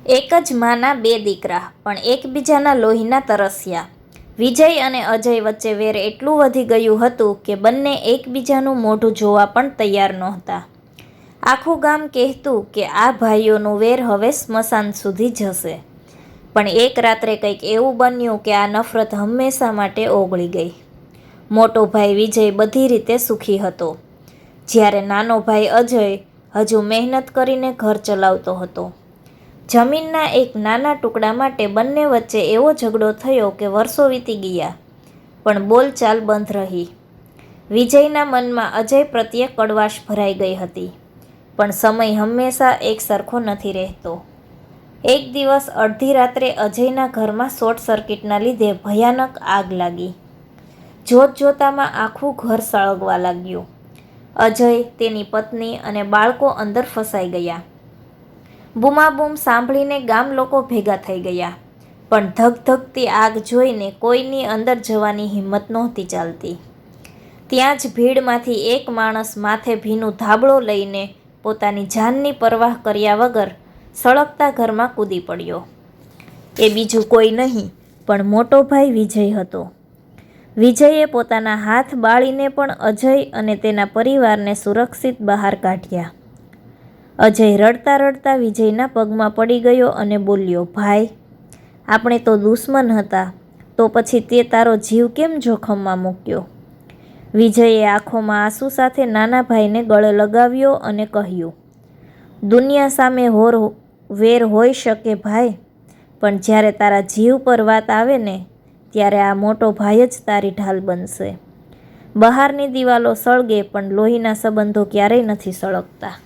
એક જ માના બે દીકરા પણ એકબીજાના લોહીના તરસ્યા. વિજય અને અજય વચ્ચે વેર એટલું વધી ગયું હતું કે બંને એકબીજાનું મોઢું જોવા પણ તૈયાર નહોતા. આખું ગામ કહેતું કે આ ભાઈઓનું વેર હવે સ્મશાન સુધી જશે. પણ એક રાત્રે કંઈક એવું બન્યું કે આ નફરત હંમેશા માટે ઓગળી ગઈ. મોટો ભાઈ વિજય બધી રીતે સુખી હતો, જ્યારે નાનો ભાઈ અજય હજુ મહેનત કરીને ઘર ચલાવતો હતો. જમીનના એક નાના ટુકડા માટે બંને વચ્ચે એવો ઝઘડો થયો કે વર્ષો વીતી ગયા, પણ બોલચાલ બંધ રહી. વિજયના મનમાં અજય પ્રત્યે કડવાશ ભરાઈ ગઈ હતી, પણ સમય હંમેશા એક સરખો નથી રહેતો. એક દિવસ અડધી રાત્રે અજયના ઘરમાં શોર્ટ સર્કિટના લીધે ભયાનક આગ લાગી. જોતજોતામાં આખું ઘર સળગવા લાગ્યું. અજય, તેની પત્ની અને બાળકો અંદર ફસાઈ ગયા. બૂમાબૂમ સાંભળીને ગામ લોકો ભેગા થઈ ગયા, પણ ધગધગતી આગ જોઈને કોઈની અંદર જવાની હિંમત નહોતી ચાલતી. ત્યાં જ ભીડમાંથી એક માણસ માથે ભીનું ધાબળો લઈને પોતાની જાનની પરવાહ કર્યા વગર સળગતા ઘરમાં કૂદી પડ્યો. એ બીજું કોઈ નહીં પણ મોટો ભાઈ વિજય હતો. વિજયે પોતાના હાથ બાળીને પણ અજય અને તેના પરિવારને સુરક્ષિત બહાર કાઢ્યા. અજય રડતા રડતા વિજયના પગમાં પડી ગયો અને બોલ્યો, ભાઈ, આપણે તો દુશ્મન હતા, તો પછી તે તારો જીવ કેમ જોખમમાં મૂક્યો? વિજયે આંખોમાં આંસુ સાથે નાના ભાઈને ગળે લગાવ્યો અને કહ્યું, દુનિયા સામે વેર હોઈ શકે ભાઈ, પણ જ્યારે તારા જીવ પર વાત આવે ને, ત્યારે આ મોટો ભાઈ જ તારી ઢાલ બનશે. બહારની દિવાલો સળગે પણ લોહીના સંબંધો ક્યારેય નથી સળગતા.